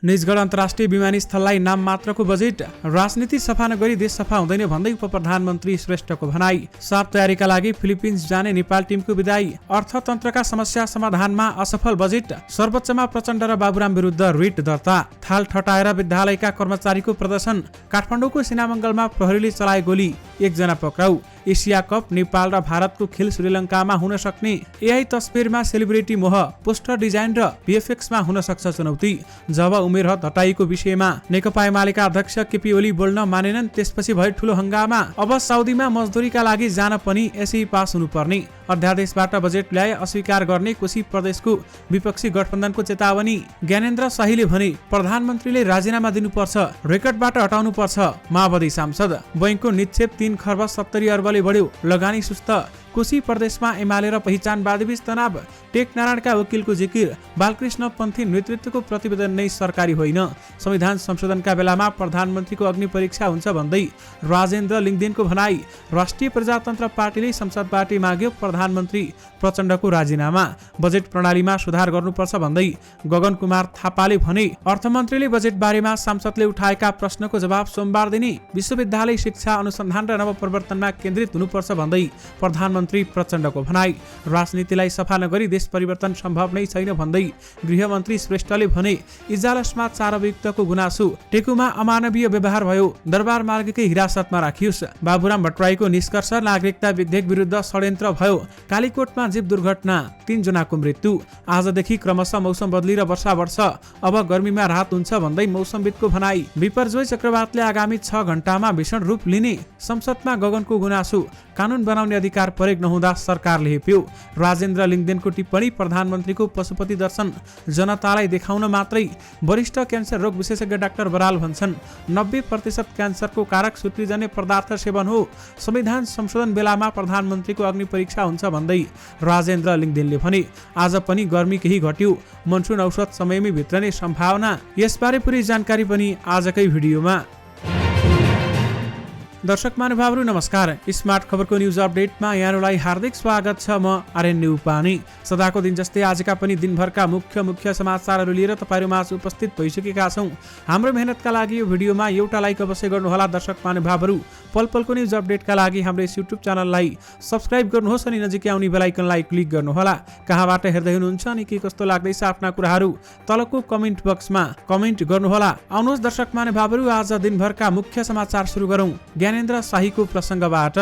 निजगढ अन्तर्राष्ट्रिय विमानस्थललाई नाम मात्रको बजेट, राजनीति सफा नगरी देश सफा हुँदैन भन्दै उपप्रधानमन्त्री श्रेष्ठको भनाई। साफ तयारीका लागि फिलिपिन्स जाने नेपाल टिमको विदाई। अर्थतन्त्रका समस्या समाधानमा असफल बजेट, सर्वोच्चमा प्रचण्ड र बाबुराम विरुद्ध रिट दर्ता। थाल ठटाएर विद्यालयका कर्मचारीको प्रदर्शन। काठमाडौँको सिनामङ्गलमा प्रहरीले चलाए गोली, 1 जना पक्राउ। एसिया कप नेपाल र भारतको खेल श्रीलङ्कामा हुन सक्ने। एआई तस्बिरमा सेलिब्रिटी मोह, पोस्टर डिजाइन र भिएफएक्समा हुन सक्छ चुनौती। जब उमेर हद हटाइएको विषयमा नेकपा एमालेका अध्यक्ष केपी ओली बोल्न मानेनन्, त्यसपछि भयो ठूलो हंगामा। अब साउदीमा मजदुरीका लागि जान पनि एसई पास हुनुपर्ने। अध्यादेशबाट बजेट ल्याए अस्वीकार गर्ने कोशी प्रदेशको विपक्षी गठबन्धनको चेतावनी। ज्ञानेन्द्र शाहीले भने प्रधानमन्त्रीले राजीनामा दिनुपर्छ, रेकर्डबाट हटाउनुपर्छ। माओवादी सांसद, बैंकको निक्षेप 3 खर्ब 70 अर्बले बढ्यो, लगानी सुस्त। कोशी प्रदेशमा एमाले र पहिचानवादी बीच तनाव। टेकनारायणका वकिलको जिकिर, बालकृष्ण पन्थी नेतृत्वको प्रतिवेदन नै सरकारी होइन। संविधान संशोधनका बेलामा प्रधानमन्त्रीको अग्नि परीक्षा हुन्छ भन्दै राजेन्द्र लिङ्गदेनको भनाई। राष्ट्रिय प्रजातन्त्र पार्टीले संसदबाट माग्यो प्रधानमन्त्री प्रचण्डको राजीनामा। बजेट प्रणालीमा सुधार गर्नुपर्छ भन्दै गगन कुमार थापाले भने अर्थमन्त्रीले बजेट बारेमा सांसदले उठाएका प्रश्नको जवाब सोमबार दिने। विश्वविद्यालय शिक्षा अनुसन्धान र नवप्रवर्तनमा केन्द्रित हुनुपर्छ भन्दै प्रधानमन्त्री प्रचण्डको भनाई। राजनीतिलाई सफा नगरी देश परिवर्तन सम्भव नै छैन भन्दै गृहमन्त्री श्रेष्ठले भने इजालसमा 4 अभियुक्तको गुनासो। टेकुमा अमानवीय व्यवहार भयो, दरबार मार्गकै हिरासतमा राखियोस्। बाबुराम भट्टराईको निष्कर्ष, नागरिकता विधेयक विरुद्ध षड्यन्त्र भयो। कालीकोटमा जीव दुर्घटना, 3 जनाको मृत्यु। आजदेखि क्रमशः मौसम बदली र वर्षा बढ्छ, अब गर्मीमा राहत हुन्छ भन्दै मौसमविदको भनाई। बिपरजोय चक्रवातले आगामी 6 घण्टामा भीषण रूप लिने। संसदमा गगनको गुनासो, कानून बनाउने अधिकार प्रयोग नहुँदा सरकारले हेप्यो। राजेन्द्र लिङ्गदेनको टिप्पणी, प्रधानमन्त्रीको पशुपति दर्शन जनतालाई देखाउन मात्रै। वरिष्ठ क्यान्सर रोग विशेषज्ञ डाक्टर बराल भन्छन् 90% क्यान्सरको कारक सूत्रीजन्य पदार्थ सेवन हो। संविधान संशोधन बेलामा प्रधानमन्त्रीको अग्नि परीक्षा हुन्छ भन्दै राजेन्द्र लिङ्गदेनले भने आज पनि गर्मी केही घट्यो, मनसुन औसत समयमै भित्रने सम्भावना। यसबारे पुरै जानकारी पनि आजकै भिडियोमा। दर्शक महानुभावहरू नमस्कार। स्मार्ट खबरको न्युज अपडेटमा यहाँहरूलाई हार्दिक स्वागत छ। म आर्यन न्युपानी। सदाको दिन जस्तै आजका पनि दिनभरका मुख्य समाचारहरू लिएर तपाईहरुमाझ उपस्थित भइसकेका छौं। हाम्रो मेहनतका लागि यो भिडियोमा एउटा लाइक अवश्य गर्नुहोला। दर्शक महानुभावहरू, पलपलको न्युज अपडेटका लागि हाम्रो युट्युब च्यानललाई सब्स्क्राइब गर्नुहोस् अनि नजिकै आउने बेल आइकनलाई क्लिक गर्नुहोला। कहाँबाट हेर्दै हुनुहुन्छ अनि के कस्तो लाग्दैछ आफ्ना कुराहरू तलको कमेन्ट बक्समा कमेन्ट गर्नुहोला। आउनुहोस् दर्शक महानुभावहरू, आज दिनभरका मुख्य समाचार सुरु गरौं ज्ञानेन्द्र शाहीको प्रसंगबाट।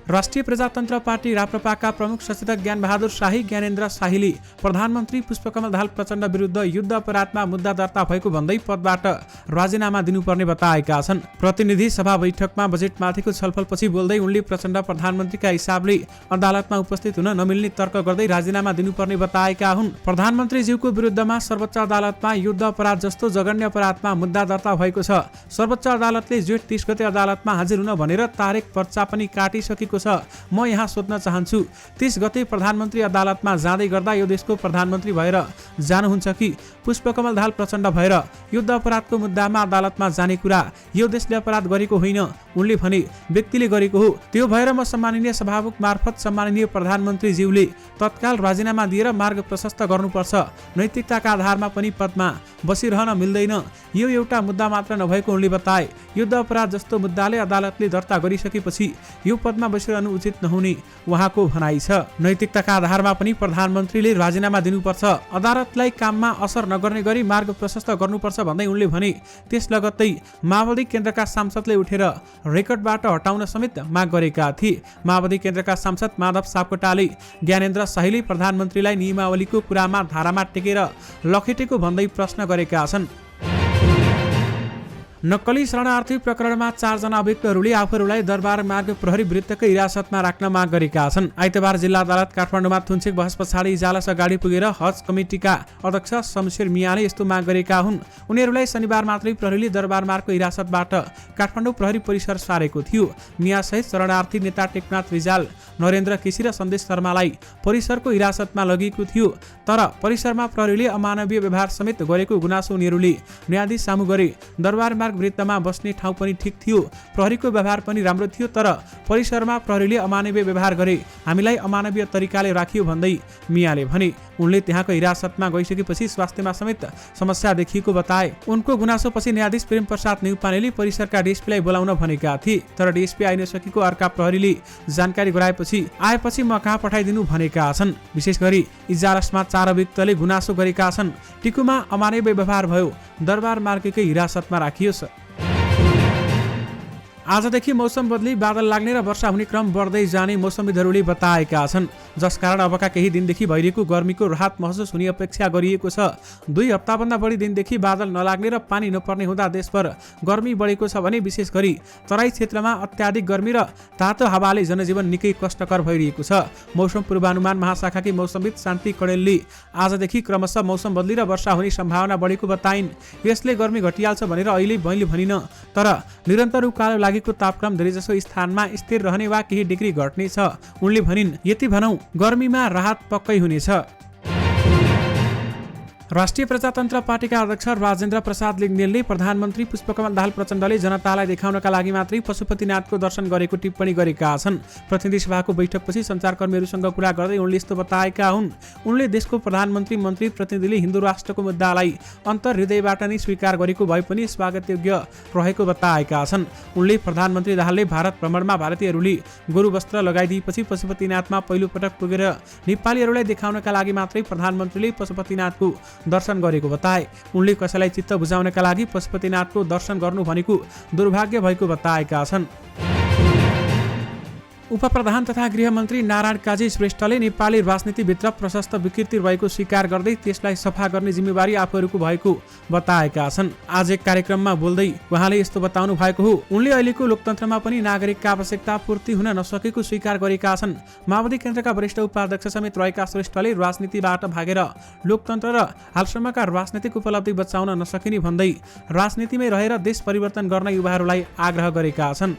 राष्ट्रिय प्रजातन्त्र पार्टी राप्रपाका प्रमुख सचेतक ज्ञानबहादुर शाही ज्ञानेन्द्र शाहीले प्रधानमन्त्री पुष्पकमल दाहाल प्रचण्ड विरुद्ध युद्ध अपराधमा मुद्दा दर्ता भएको भन्दै पदबाट राजीनामा दिनुपर्ने बताएका छन्। प्रतिनिधि सभा बैठकमा बजेटमाथिको छलफलपछि बोल्दै उनले प्रचण्ड प्रधानमन्त्रीका हिसाबले अदालतमा उपस्थित हुन नमिल्ने तर्क गर्दै राजीनामा दिनुपर्ने बताएका हुन्। प्रधानमन्त्रीज्यूको विरुद्धमा सर्वोच्च अदालतमा युद्ध अपराध जस्तो जघन्य अपराधमा मुद्दा दर्ता भएको छ। सर्वोच्च अदालतले जेठ 30 गते अदालतमा हाजिर हुन भनेर तारिक पर्चा पनि काटिसकेको छ। म यहाँ सोध्न चाहन्छु, 30 गते प्रधानमन्त्री अदालतमा जाँदै गर्दा यो देशको प्रधानमन्त्री भएर जानुहुन्छ कि पुष्पकमल दाहाल प्रचण्ड भएर? युद्ध अपराधको मुद्दामा अदालतमा जाने कुरा यो देशले अपराध गरेको होइन, उनले भने व्यक्तिले गरेको हो। त्यो भएर म सम्माननीय सभामुख मार्फत सम्माननीय प्रधानमन्त्रीज्यूले तत्काल राजीनामा दिएर मार्ग प्रशस्त गर्नुपर्छ। नैतिकताका आधारमा पनि पदमा बसिरहन मिल्दैन। यो एउटा मुद्दा मात्र नभएको उनले बताए। युद्ध अपराध जस्तो मुद्दाले अदालतले दर्ता गरिसकेपछि यो पदमा बसिरहनु उचित नहुने उहाँको भनाइ छ। नैतिकताका आधारमा पनि प्रधानमन्त्रीले राजीनामा दिनुपर्छ, अदालतलाई काममा असर नगर्ने गरी मार्ग प्रशस्त गर्नुपर्छ भन्दै उनले भने त्यस लगत्तै माओवादी केन्द्रका सांसदले उठेर रेकर्डबाट हटाउन समेत माग गरेका थिए। माओवादी केन्द्रका सांसद माधव सापकोटाले ज्ञानेन्द्र शाहीले प्रधानमन्त्रीलाई नियमावलीको कुरामा धारामा टेकेर लखेटेको भन्दै प्रश्न गरेका छन्। नक्कली शरणार्थी प्रकरणमा 4 जना अभियुक्तहरूले आफूहरूलाई दरबार मार्ग प्रहरी वृत्तकै हिरासतमा राख्न माग गरेका छन्। आइतबार जिल्ला अदालत काठमाडौँमा थुन्चेक बहस पछाडि इजालस अगाडि पुगेर हज कमिटीका अध्यक्ष शमशेर मियाले यस्तो माग गरेका हुन्। उनीहरूलाई शनिबार मात्रै प्रहरीले दरबार मार्गको हिरासतबाट काठमाडौँ प्रहरी परिसर सारेको थियो। मियासहित शरणार्थी नेता टेकनाथ रिजाल, नरेन्द्र केसी र सन्देश शर्मालाई परिसरको हिरासतमा लगिएको थियो। तर परिसरमा प्रहरीले अमानवीय व्यवहार समेत गरेको गुनासो उनीहरूले न्यायाधीश सामु गरे। दरबार मार्ग सडक वृत्तमा बस्ने ठाउँ पनि ठिक थियो, प्रहरीको व्यवहार पनि राम्रो थियो, तर परिसरमा प्रहरीले अमानवीय व्यवहार गरे, हामीलाई अमानवीय तरिकाले राखियो भन्दै मियाले भने। उनले त्यहाँको हिरासतमा गइसकेपछि स्वास्थ्यमा समेत समस्या देखिएको बताए। उनको गुनासोपछि न्यायाधीश प्रेम प्रसाद न्यौपानेले परिसरका डिएसपीलाई बोलाउन भनेका थिए, तर डिएसपी आइ नसकेको अर्का प्रहरीले जानकारी आएपछि म कहाँ पठाइदिनु भनेका छन्। विशेष गरी इजलासमा 4 अभियुक्तले गुनासो गरेका छन्। टिकुमा अमानवीय व्यवहार भयो, दरबार मार्गकै हिरासतमा राखियोस्। आजदेखि मौसम बदली बादल लाग्ने र वर्षा हुने क्रम बढ्दै जाने मौसमविदहरूले बताएका छन्, जसकारण अबका केही दिनदेखि भइरहेको गर्मीको राहत महसुस हुने अपेक्षा गरिएको छ। 2 हप्ताभन्दा बढी दिनदेखि बादल नलाग्ने र पानी नपर्ने हुँदा देशभर गर्मी बढेको छ भने विशेष गरी तराई क्षेत्रमा अत्याधिक गर्मी र तातो हावाले जनजीवन निकै कष्टकर भइरहेको छ। मौसम पूर्वानुमान महाशाखाकी मौसमविद शान्ति कडेलले आजदेखि क्रमशः मौसम बदली र वर्षा हुने सम्भावना बढेको बताइन्। यसले गर्मी घटिहाल्छ भनेर अहिले मैले भनिन, तर निरन्तर उकालो लागेको तापक्रम धेरैजसो स्थानमा स्थिर रहने वा केही डिग्री घट्ने छ। उनले भनिन्, यति भनौं गर्मीमा राहत पक्कै हुनेछ। राष्ट्रिय प्रजातन्त्र पार्टीका अध्यक्ष राजेन्द्र प्रसाद लिङ्गदेनले प्रधानमन्त्री पुष्पकमल दाहाल प्रचण्डले जनतालाई देखाउनका लागि मात्रै पशुपतिनाथको दर्शन गरेको टिप्पणी गरेका छन्। प्रतिनिधि सभाको बैठकपछि सञ्चारकर्मीहरूसँग कुरा गर्दै उनले यस्तो बताएका हुन्। उनले देशको प्रधानमन्त्री मन्त्री प्रतिनिधिले हिन्दू राष्ट्रको मुद्दालाई अन्तर्हृदयबाट नै स्वीकार गरेको भए पनि स्वागतयोग्य रहेको बताएका छन्। उनले प्रधानमन्त्री दाहालले भारत भ्रमणमा भारतीयहरूले गोरु वस्त्र लगाइदिएपछि पशुपतिनाथमा पहिलो पटक पुगेर नेपालीहरूलाई देखाउनका लागि मात्रै प्रधानमन्त्रीले पशुपतिनाथको दर्शन गरेको बताए। उनले कसैलाई चित्त बुझाउनका लागि पशुपतिनाथको दर्शन गर्नु भनेको दुर्भाग्य भएको बताएका छन्। उपप्रधान तथा गृहमन्त्री नारायण काजी श्रेष्ठले नेपाली राजनीतिभित्र प्रशस्त विकृति रहेको स्वीकार गर्दै त्यसलाई सफा गर्ने जिम्मेवारी आफूहरूको भएको बताएका छन्। आज एक कार्यक्रममा बोल्दै उहाँले यस्तो बताउनु भएको हो। उनले अहिलेको लोकतन्त्रमा पनि नागरिकका आवश्यकता पूर्ति हुन नसकेको स्वीकार गरेका छन्। माओवादी केन्द्रका वरिष्ठ उपाध्यक्ष समेत रहेका श्रेष्ठले राजनीतिबाट भागेर लोकतन्त्र र हालसम्मका राजनीतिक उपलब्धि बचाउन नसकिने भन्दै राजनीतिमै रहेर देश परिवर्तन गर्न युवाहरूलाई आग्रह गरेका छन्।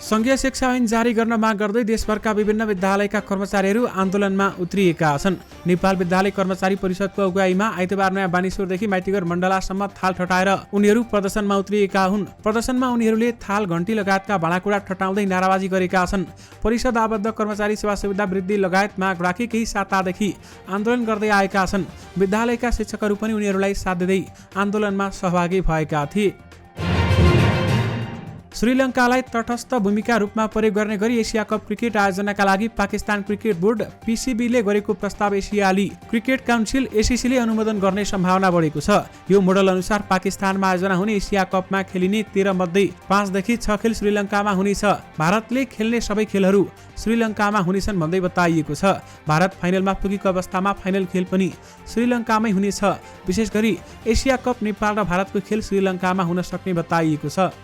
संघीय शिक्षा ऐन जारी गर्न माग गर्दै देशभरका विभिन्न विद्यालयका कर्मचारीहरू आन्दोलनमा उत्रिएका छन्। नेपाल विद्यालय कर्मचारी परिषदको अगुवाईमा आइतबार नयाँ बानेश्वरदेखि माइतीघर मण्डलासम्म थाल ठटाएर उनीहरू प्रदर्शनमा उत्रिएका हुन्। प्रदर्शनमा उनीहरूले थाल, घण्टी लगायतका भाँडाकुँडा ठटाउँदै नाराबाजी गरेका छन्। परिषद आबद्ध कर्मचारी सेवा सुविधा वृद्धि लगायत माग राखी केही सातादेखि आन्दोलन गर्दै आएका छन्। विद्यालयका शिक्षकहरू पनि उनीहरूलाई साथ दिँदै आन्दोलनमा सहभागी भएका थिए। श्रीलङ्कालाई तटस्थ भूमिका रूपमा प्रयोग गर्ने गरी एसिया कप क्रिकेट आयोजनाका लागि पाकिस्तान क्रिकेट बोर्ड पीसीबीले गरेको प्रस्ताव एसियाली क्रिकेट काउन्सिल एसीसीले अनुमोदन गर्ने सम्भावना बढेको छ। यो मोडल अनुसार पाकिस्तानमा आयोजना हुने एसिया कपमा खेलिने 13 मध्ये 5 देखि 6 खेल श्रीलङ्कामा हुनेछ। भारतले खेल्ने सबै खेलहरू श्रीलङ्कामा हुनेछन् भन्दै बताइएको छ। भारत फाइनलमा पुगेको अवस्थामा फाइनल खेल पनि श्रीलङ्कामै हुनेछ। विशेष गरी एसिया कप नेपाल र भारतको खेल श्रीलङ्कामा हुन सक्ने बताइएको छ।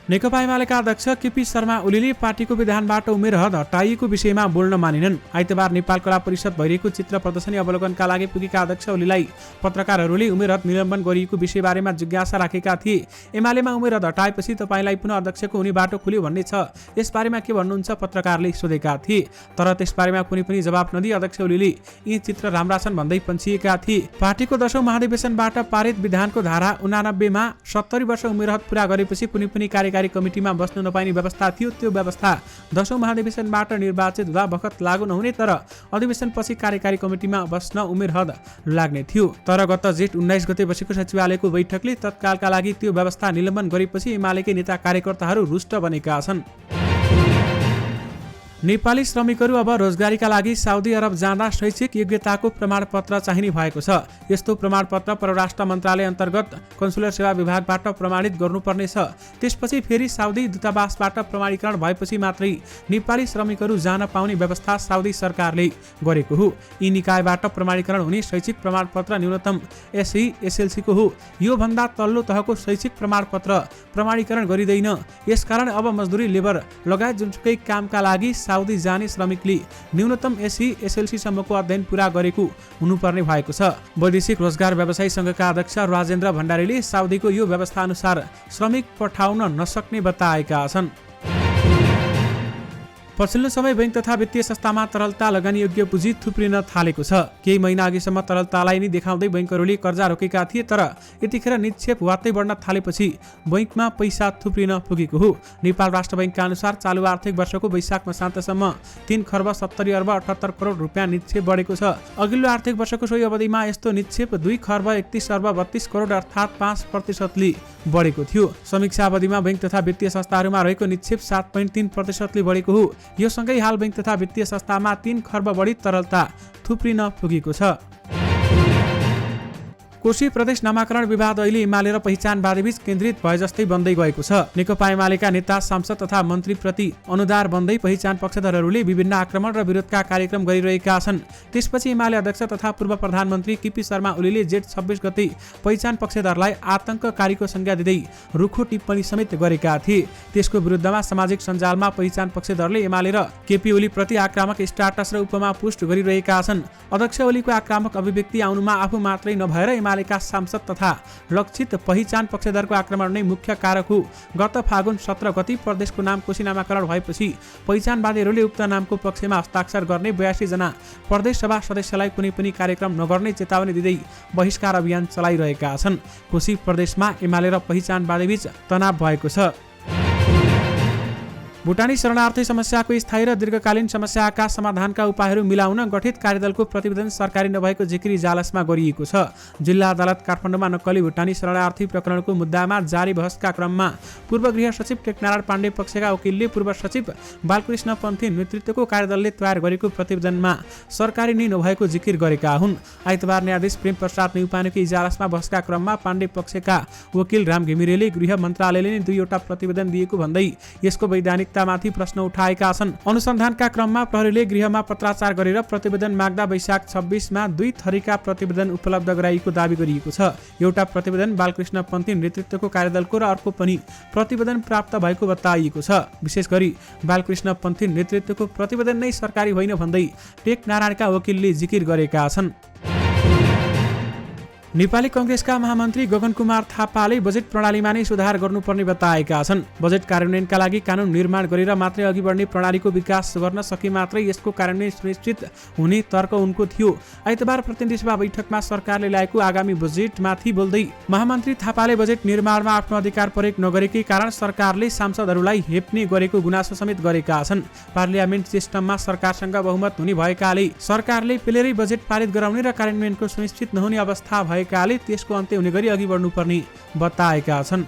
नेकपा एमालेका अध्यक्ष केपी शर्मा ओलीले पार्टीको विधानबाट उमेर हद हटाइएको विषयमा बोल्न मानेनन्। आइतबार नेपाल कला परिषद भइरहेको चित्र प्रदर्शनी अवलोकनका लागि पुगेका अध्यक्ष ओलीलाई पत्रकारहरूले उमेर हद निलम्बन गरिएको विषयबारेमा जिज्ञासा राखेका थिए। एमालेमा उमेर हद हटाएपछि तपाईँलाई पुनः अध्यक्षको हुने बाटो खुल्यो भन्ने छ, यसबारेमा के भन्नुहुन्छ पत्रकारले सोधेका थिए। तर त्यसबारेमा कुनै पनि जवाब नदिई अध्यक्ष ओलीले यी चित्र राम्रा छन् भन्दै पन्छिएका थिए। पार्टीको 10औं महाधिवेशनबाट पारित विधानको धारा 89 मा 70 वर्ष उमेर हद पूरा गरेपछि कुनै पनि कार्यकारी कमिटीमा बस्न नपाइने व्यवस्था थियो। त्यो व्यवस्था 10औं महाधिवेशनबाट निर्वाचित हुँदा बखत लागू नहुने तर अधिवेशनपछि कार्यकारी कमिटीमा बस्न उमेर हद लाग्ने थियो। तर गत जेठ 19 गते बसेको सचिवालयको बैठकले तत्कालका लागि त्यो व्यवस्था निलम्बन गरेपछि एमालेकै नेता कार्यकर्ताहरू रुष्ट बनेका छन्। नेपाली श्रमिकहरू अब रोजगारीका लागि साउदी अरब जाँदा शैक्षिक योग्यताको प्रमाणपत्र चाहिने भएको छ। यस्तो प्रमाणपत्र परराष्ट्र मन्त्रालय अन्तर्गत कन्सुलर सेवा विभागबाट प्रमाणित गर्नुपर्नेछ। त्यसपछि फेरि साउदी दूतावासबाट प्रमाणीकरण भएपछि मात्रै नेपाली श्रमिकहरू जान पाउने व्यवस्था साउदी सरकारले गरेको हो। यी निकायबाट प्रमाणीकरण हुने शैक्षिक प्रमाणपत्र न्यूनतम एसई एसएलसीको हो। यो भन्दा तल्लो तहको शैक्षिक प्रमाणपत्र प्रमाणीकरण गरिँदैन। यसकारण अब मजदुरी, लेबर लगायत जुनसुकै कामका लागि साउदी जाने श्रमिकले न्यूनतम एसई एसएलसी सम्मको अध्ययन पूरा गरेको हुनुपर्ने भएको छ। वैदेशिक रोजगार व्यवसायी संघका अध्यक्ष राजेन्द्र भण्डारीले साउदीको यो व्यवस्था अनुसार श्रमिक पठाउन नसक्ने बताएका छन्। पछिल्लो समय बैंक तथा वित्तीय संस्थामा तरलता लगानी योग्य पुँजी थुप्रिन थालेको छ। केही महिना अघिसम्म तरलतालाई नै देखाउँदै बैंकहरूले कर्जा रोकेका थिए, तर यतिखेर निक्षेप वात्तै बढ्न थालेपछि बैंकमा पैसा थुप्रिन पुगेको हो। नेपाल राष्ट्र बैंकका अनुसार चालु आर्थिक वर्षको वैशाख मसान्तसम्म 3 खर्ब 70 अर्ब 78 करोड रुपियाँ निक्षेप बढेको छ। अघिल्लो आर्थिक वर्षको सोही अवधिमा यस्तो निक्षेप 2 खर्ब 31 अर्ब 32 करोड अर्थात् 5% बढेको थियो। समीक्षा अवधिमा बैंक तथा वित्तीय संस्थाहरूमा रहेको निक्षेप 7.3% बढेको हो। यो सँगै हाल बैंक तथा वित्तीय संस्थामा 3 खर्ब बढी तरलता थुप्रिन पुगेको छ। कोशी प्रदेश नामाकरण विवाद अहिले एमाले र पहिचानवादी बीच केन्द्रित भए जस्तै बन्दै गएको छ। नेकपा एमालेका नेता, सांसद तथा मन्त्रीप्रति अनुदार बन्दै पहिचान पक्षधरहरूले विभिन्न आक्रमण र विरोधका कार्यक्रम गरिरहेका छन्। त्यसपछि एमाले अध्यक्ष तथा पूर्व प्रधानमन्त्री केपी शर्मा ओलीले जेठ 26 गते पहिचान पक्षधरलाई आतंककारीको संज्ञा दिँदै रुखो टिप्पणी समेत गरेका थिए। त्यसको विरुद्धमा सामाजिक सञ्जालमा पहिचान पक्षधरले एमाले र केपी ओली प्रति आक्रामक स्ट्याटस र उपमा पोस्ट गरिरहेका छन्। अध्यक्ष ओलीको आक्रामक अभिव्यक्ति आउनुमा आफू मात्रै नभएर एमालेका सांसद तथा लक्षित पहिचान पक्षधरको आक्रमण नै मुख्य कारक हो। गत फागुन 17 गते प्रदेशको नाम कोशी नामाकरण भएपछि पहिचानवादीहरूले उक्त नामको पक्षमा हस्ताक्षर गर्ने 82 जना प्रदेश सभा सदस्यलाई कुनै पनि कार्यक्रम नगर्ने चेतावनी दिँदै बहिष्कार अभियान चलाइरहेका छन्। कोशी प्रदेशमा एमाले र पहिचानवादी बीच तनाव भएको छ। भुटानी शरणार्थी समस्याको स्थायी र दीर्घकालीन समस्याका समाधानका उपायहरू मिलाउन गठित कार्यदलको प्रतिवेदन सरकारी नभएको जिकिरी जालसमा गरिएको छ। जिल्ला अदालत काठमाडौँमा नक्कली भुटानी शरणार्थी प्रकरणको मुद्दामा जारी बहसका क्रममा पूर्व गृह सचिव टेकनारायण पाण्डे पक्षका वकिलले पूर्व सचिव बालकृष्ण पन्थी नेतृत्वको कार्यदलले तयार गरेको प्रतिवेदनमा सरकारी नै नभएको जिकिर गरेका हुन्। आइतबार न्यायाधीश प्रेम प्रसाद न्यौपानेको इजलासमा बहसका क्रममा पाण्डे पक्षका वकिल राम घिमिरेले गृह मन्त्रालयले नै 2वटा प्रतिवेदन दिएको भन्दै यसको वैधानिक माथि प्रश्न उठाएका छन्। अनुसन्धानका क्रममा प्रहरीले गृहमा पत्राचार गरेर प्रतिवेदन माग्दा वैशाख 26 मा 2 थरीका प्रतिवेदन उपलब्ध गराइएको दावी गरिएको छ। एउटा प्रतिवेदन बालकृष्ण पन्थी नेतृत्वको कार्यदलको र अर्को पनि प्रतिवेदन प्राप्त भएको बताइएको छ। विशेष गरी बालकृष्ण पन्थी नेतृत्वको प्रतिवेदन नै सरकारी होइन भन्दै टेकनारायणका वकिलले जिकिर गरेका छन्। नेपाली कांग्रेसका महामन्त्री गगन कुमार थापाले बजेट प्रणालीमा नै सुधार गर्नुपर्ने बताएका छन्। बजेट कार्यान्वयनका लागि कानुन निर्माण गरेर मात्रै अघि बढ्ने प्रणालीको विकास गर्न सके मात्रै यसको कार्यान्वयन सुनिश्चित हुने तर्क उनको थियो। आइतबार प्रतिनिधि सभा बैठकमा सरकारले ल्याएको आगामी बजेटमाथि बोल्दै महामन्त्री थापाले बजेट निर्माणमा आफ्नो अधिकार प्रयोग नगरेकै कारण सरकारले सांसदहरूलाई हेप्ने गरेको गुनासो समेत गरेका छन्। पार्लियामेन्ट सिस्टममा सरकारसँग बहुमत हुने भएकाले सरकारले पेलेरै बजेट पारित गराउने र कार्यान्वयनको सुनिश्चित नहुने अवस्था भएकाले त्यसको अन्त्य हुने गरी अघि बढ्नुपर्ने बताएका छन्।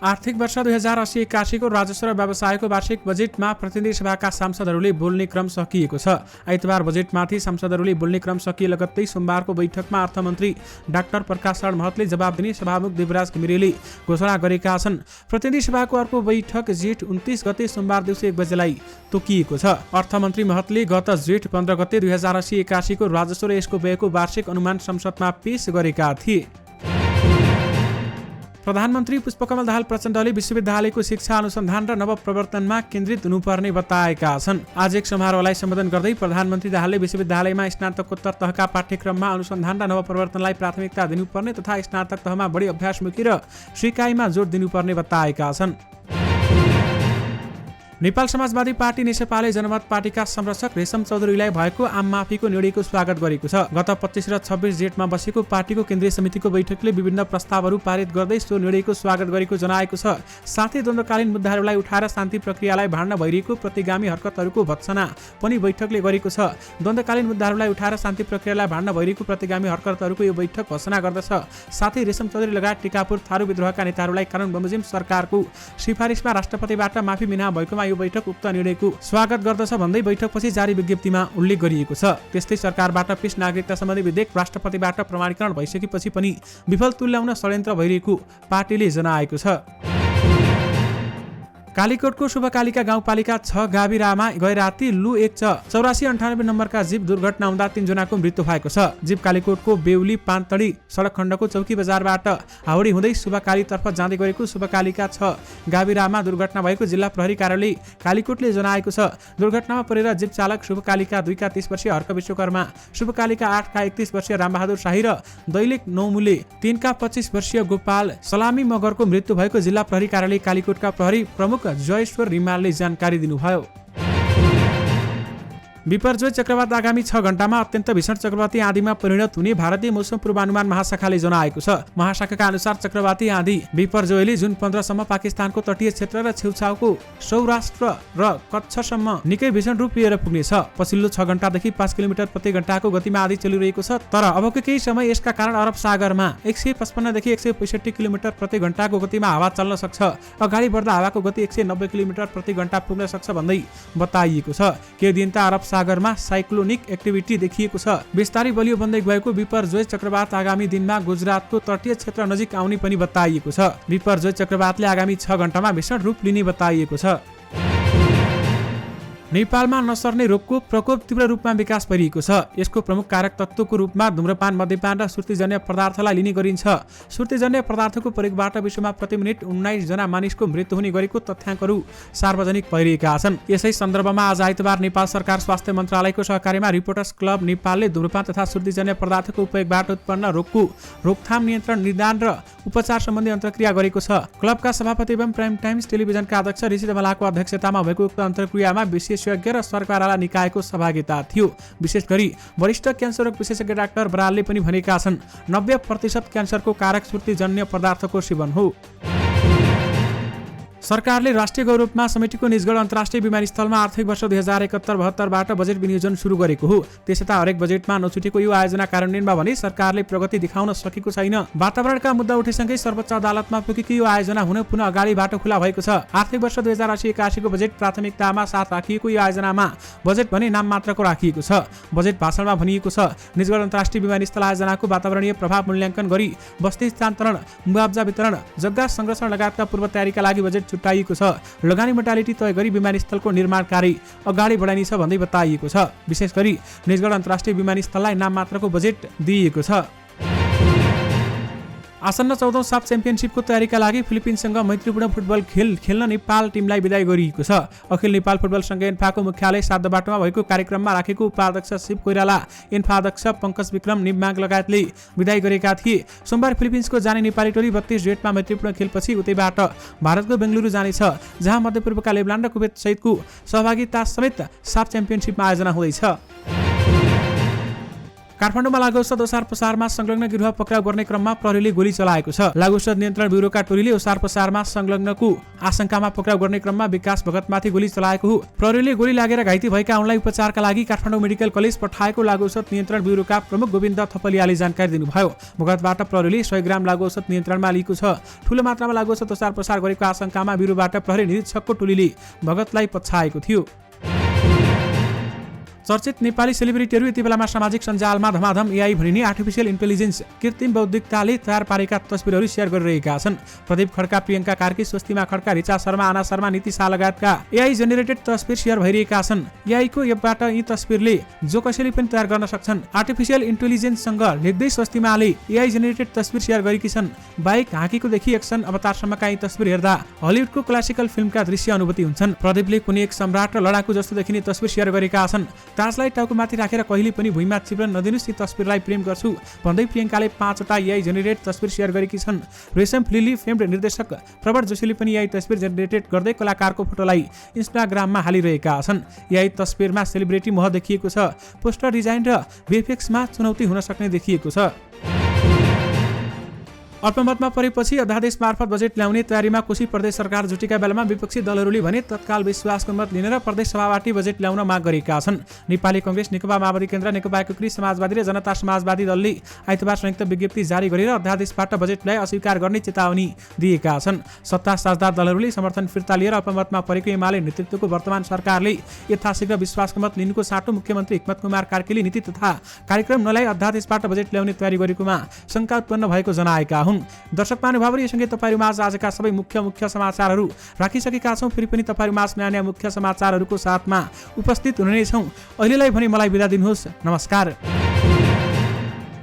आर्थिक वर्ष 2080-81 को राजस्व र व्यवसायको वार्षिक बजेटमा प्रतिनिधि सभाका सांसदहरूले बोल्ने क्रम सकिएको छ। आइतबार बजेटमाथि सांसदहरूले बोल्ने क्रम सकिए लगत्तै सोमबारको बैठकमा अर्थमन्त्री डाक्टर प्रकाश शरण महतले जवाब दिने सभामुख देवराज घिमिरेले घोषणा गरेका छन्। प्रतिनिधि सभाको अर्को बैठक जेठ 29 गते सोमबार दिउँसो 1 बजेलाई तोकिएको छ। अर्थमन्त्री महतले गत जेठ 15 गते 2080-81 को राजस्व र यसको व्ययको वार्षिक अनुमान संसदमा पेश गरेका थिए। प्रधानमन्त्री पुष्पकमल दाहाल प्रचण्डले विश्वविद्यालयको शिक्षा अनुसन्धान र नवप्रवर्तनमा केन्द्रित हुनुपर्ने बताएका छन्। आज एक समारोहलाई सम्बोधन गर्दै प्रधानमन्त्री दाहालले विश्वविद्यालयमा स्नातकोत्तर तहका पाठ्यक्रममा अनुसन्धान र नवप्रवर्तनलाई प्राथमिकता दिनुपर्ने तथा स्नातक तहमा बढी अभ्यासमुखी र सिकाइमा जोड दिनुपर्ने बताएका छन्। नेपाल समाजवादी पार्टी नेसपाले जनमत पार्टीका संरक्षक रेशम चौधरीलाई भएको आम माफीको निर्णयको स्वागत गरेको छ। गत 25 र 26 जेठमा बसेको पार्टीको केन्द्रीय समितिको बैठकले विभिन्न प्रस्तावहरू पारित गर्दै सो निर्णयको स्वागत गरेको जनाएको छ। साथै द्वन्द्वकालीन मुद्दाहरूलाई उठाएर शान्ति प्रक्रियालाई भाड्न भइरहेको प्रतिगामी हरकतहरूको भत्सना पनि बैठकले गरेको छ। द्वन्द्वकालीन मुद्दाहरूलाई उठाएर शान्ति प्रक्रियालाई भाड्न भइरहेको प्रतिगामी हरकतहरूको यो बैठक भत्सना गर्दछ। साथै रेशम चौधरी लगायत टिकापुर थारू विद्रोहका नेताहरूलाई कानुन बमोजिम सरकारको सिफारिसमा राष्ट्रपतिबाट माफी मिना भएकोमा यो बैठक उक्त निर्णयको स्वागत गर्दछ भन्दै बैठकपछि जारी विज्ञप्तिमा उल्लेख गरिएको छ। त्यस्तै सरकारबाट पेश नागरिकता सम्बन्धी विधेयक राष्ट्रपतिबाट प्रमाणीकरण भइसकेपछि पनि विफल तुल्याउन षड्यन्त्र भइरहेको पार्टीले जनाएको छ। कालीकोटको शुभकालिका गाउँपालिका 6 गाविरामा गए राति लु 1/8498 नम्बरका जीप दुर्घटना हुँदा 3 जनाको मृत्यु भएको छ। जीप कालीकोटको बेउली पान्तडी सडक खण्डको चौकी बजारबाट हाउडी हुँदै शुभकालीतर्फ जाँदै गरेको शुभकालिका 6 गाविरामा दुर्घटना भएको जिल्ला प्रहरी कार्यालय कालीकोटले जनाएको छ। दुर्घटनामा परेर जीप चालक शुभकालिका 2 का 30 वर्षीय हर्क विश्वकर्मा, शुभकालिका 8 का 31 वर्षीय रामबहादुर शाही र दैलेख नौमुले 3 का 25 वर्षीय गोपाल सलामी मगरको मृत्यु भएको जिल्ला प्रहरी कार्यालय कालीकोटका प्रहरी प्रमुख प्रमुख जयेश्वर रिमालले जानकारी दिनुभयो। बिपरजोय चक्रवात आगामी 6 घण्टामा अत्यन्त भीषण चक्रवाती आँधीमा परिणत हुने भारतीय मौसम पूर्वानुमान महाशाखाले जनाएको छ। महाशाखाका अनुसार चक्रवाती आँधी बिपरजोयले जुन 15 सम्म पाकिस्तानको तटीय क्षेत्र र छेउछाउको सौराष्ट्र र कच्छसम्म निकै भीषण रूप लिएर पुग्नेछ। पछिल्लो 6 घण्टादेखि 5 किलोमिटर प्रति घण्टाको गतिमा आँधी चलिरहेको छ। तर अबको केही समय यसका कारण अरब सागरमा 155 देखि 165 किलोमिटर प्रति घण्टाको गतिमा हावा चल्न सक्छ। अगाडि बढ्दा हावाको गति 190 किलोमिटर प्रति घण्टा पुग्न सक्छ भन्दै बताइएको छ। केही दिन त अरब सागरमा साइक्लोनिक एक्टिभिटी देखिएको छ। बिस्तारै बलियो बन्दै गएको बिपरजोय चक्रवात आगामी दिनमा गुजरातको तटीय क्षेत्र नजिक आउने पनि बताइएको छ। बिपरजोय चक्रवातले आगामी 6 घण्टामा भीषण रूप लिने बताइएको छ। नेपालमा नसर्ने रोगको प्रकोप तीव्र रूपमा विकास भइरहेको छ। यसको प्रमुख कारक तत्त्वको रूपमा धूम्रपान, मद्यपान र सुर्तीजन्य पदार्थलाई लिने गरिन्छ। सुर्तीजन्य पदार्थको प्रयोगबाट विश्वमा प्रति मिनेट 19 जना मानिसको मृत्यु हुने गरेको तथ्याङ्कहरू सार्वजनिक भइरहेका छन्। यसै सन्दर्भमा आज आइतबार नेपाल सरकार स्वास्थ्य मन्त्रालयको सहकार्यमा रिपोर्टर्स क्लब नेपालले धूम्रपान तथा सुर्तीजन्य पदार्थको उपयोगबाट उत्पन्न रोगको रोकथाम, नियन्त्रण, निदान र उपचार सम्बन्धी अन्तर्क्रिया गरेको छ। क्लबका सभापति एवं प्राइम टाइम्स टेलिभिजनका अध्यक्ष ऋषि धमलाको अध्यक्षतामा भएको उक्त अन्तर्क्रियामा विशेषज्ञ र सरकारवाला निकायको सहभागिता थियो। विशेष गरी वरिष्ठ क्यान्सर रोग विशेषज्ञ डाक्टर बरालले पनि भनेका छन् 90% क्यान्सरको कारक सुर्तीजन्य पदार्थको सेवन हो। सरकारले राष्ट्रिय गौरवमा समेटेको निजगढ अन्तर्राष्ट्रिय विमानस्थलमा आर्थिक वर्ष 2071-72बाट बजेट विनियोजन सुरु गरेको हो। त्यसैता हरेक बजेटमा नछुटेको यो आयोजना कार्यान्वयनमा भने सरकारले प्रगति देखाउन सकेको छैन। वातावरणका मुद्दा उठेसँगै सर्वोच्च अदालतमा पुगेको यो आयोजना हुन पुनः अगाडि बाटो खुला भएको छ। आर्थिक वर्ष 2080-81 को बजेट प्राथमिकतामा साथ राखिएको यो आयोजनामा बजेट भने नाम मात्रको राखिएको छ। बजेट भाषणमा भनिएको छ निजगढ अन्तर्राष्ट्रिय विमानस्थल आयोजनाको वातावरणीय प्रभाव मूल्याङ्कन गरी बस्ती स्थानान्तरण, मुआब्जा वितरण, जग्गा संरक्षण लगायतका पूर्व तयारीका लागि बजेट छुट्याइएको छ। लगानी मोडालिटी तय गरी विमानस्थलको निर्माण कार्य अगाडि बढाइनेछ भन्दै बताइएको छ। विशेष गरी निजगढ अन्तर्राष्ट्रिय विमानस्थललाई नाम मात्रको बजेट दिइएको छ। आसन्न 14औं साफ च्याम्पियनसिपको तयारीका लागि फिलिपिन्ससँग मैत्रीपूर्ण फुटबल खेल्न नेपाल टिमलाई बिदाई गरिएको छ। अखिल नेपाल फुटबल संघ एन्फाको मुख्यालय सातबाटोमा भएको कार्यक्रममा राखेको उपाध्यक्ष शिव कोइराला, एन्फा अध्यक्ष पंकज विक्रम निम्बाङ लगायतले बिदाई गरेका थिए। सोमबार फिलिपिन्सको जाने नेपाली टोली 32 डेटमा मैत्रीपूर्ण खेलपछि उतैबाट भारतको बेंगलुरु जानेछ, जहाँ मध्यपूर्वका लेबनान र कुवेत सहितको सहभागिता समेत साफ च्याम्पियनसिपमा आयोजना हुँदैछ। काठमाडौँमा लागु औषध ओसार पसारमा संलग्न गिरोह पक्राउ गर्ने क्रममा प्रहरीले गोली चलाएको छ। लागु औषध नियन्त्रण ब्युरोका टोलीले ओसार पसारमा संलग्नको आशंकामा पक्राउ गर्ने क्रममा विकास भगतमाथि गोली चलाएको हो। प्रहरीले गोली लागेर घाइते भएका उनलाई उपचारका लागि काठमाडौँ मेडिकल कलेज पठाएको लागु औषध नियन्त्रण ब्युरोका प्रमुख गोविन्द थपलियाले जानकारी दिनुभयो। भगतबाट प्रहरीले 100 ग्राम लागु औषध नियन्त्रणमा लिएको छ। ठूलो मात्रामा लागु औषध ओसार पसार गरेको आशंकामा ब्युरोबाट प्रहरी निरीक्षकको टोलीले भगतलाई पछाएको थियो। चर्चित नेपाली सेलिब्रिटीहरू यति बेलामा सामाजिक सञ्जालमा धमाधम एआई भनिने आर्टिफिसियल इन्टेलिजेन्स कृत्रिम बौद्धिकताले तयार पारेका तस्बिरहरू शेयर गरिरहेका छन्। प्रदीप खड्का, प्रियङ्का कार्की, स्वस्तिमा खड्का, रिचा शर्मा, आना शर्मा, नीति शाह लगायतका एआई जेनेरेटेड तस्बिर शेयर भइरहेका छन्। एआईको एपबाट यी तस्बिरले जो कसैले पनि तयार गर्न सक्छन्। आर्टिफिसियल इन्टेलिजेन्ससँग लेख्दै स्वस्तिमाले एआई जेनेरेटेड तस्बिर शेयर गरेकी छन्। बाइक हाँकेकोदेखि एक्सन अवतारसम्मका यी तस्बिर हेर्दा हलिउडको क्लासिकल फिल्मका दृश्य अनुभूति हुन्छन्। प्रदीपले कुनै एक सम्राट र लडाकु जस्तो देखिने तस्बिर शेयर गरेका छन्। ताजलाई टाउकोमाथि राखेर कहिले पनि भुइँमा चिप्लन नदिनुस्, यी तस्बिरलाई प्रेम गर्छु भन्दै प्रियङ्काले 5 वटा एआई जेनेरेट तस्बिर शेयर गरेकी छन्। रेशम फिल्ली फेम्ड निर्देशक प्रवर जोशीले पनि एआई तस्बिर जेनेरेटेड गर्दै कलाकारको फोटोलाई इन्स्टाग्राममा हालिरहेका छन्। एआई तस्बिरमा सेलिब्रिटी मोह देखिएको छ। पोस्टर डिजाइन र भिएफएक्समा चुनौती हुन सक्ने देखिएको छ। अल्पमतमा परेपछि अध्यादेश मार्फत बजेट ल्याउने तयारीमा कोशी प्रदेश सरकार जुटेका बेलामा विपक्षी दलहरूले भने तत्काल विश्वासको मत लिने र प्रदेश सभाबाट बजेट ल्याउन माग गरेका छन्। नेपाली कांग्रेस, नेकपा माओवादी केन्द्र, नेकपा एकीकृत समाजवादी र जनता समाजवादी दलले आइतबार संयुक्त विज्ञप्ति जारी गरेर अध्यादेशबाट बजेट ल्याइ अस्वीकार गर्ने चेतावनी दिएका छन्। सत्ता साझदार दलहरूले समर्थन फिर्ता लिएर अल्पमतमा परेको एमाले नेतृत्वको वर्तमान सरकारले यथाशीघ्र विश्वासको मत लिनुको साटो मुख्यमन्त्री हिक्मत कुमार कार्कीले नीति तथा कार्यक्रम नलाई अध्यादेशबाट बजेट ल्याउने तयारी गरेकोमा शंका उत्पन्न भएको जनाएका हुन्। दर्शक महानुभावहरू, यससँगै तपाईहरुमाझ आजका सबै मुख्य समाचारहरू राखिसकेका छौं। फेरि पनि तपाईहरुमाझ नयाँ मुख्य समाचारहरूको साथमा उपस्थित हुनेछौं। अहिलेलाई भने मलाई बिदा दिनुहोस्। नमस्कार।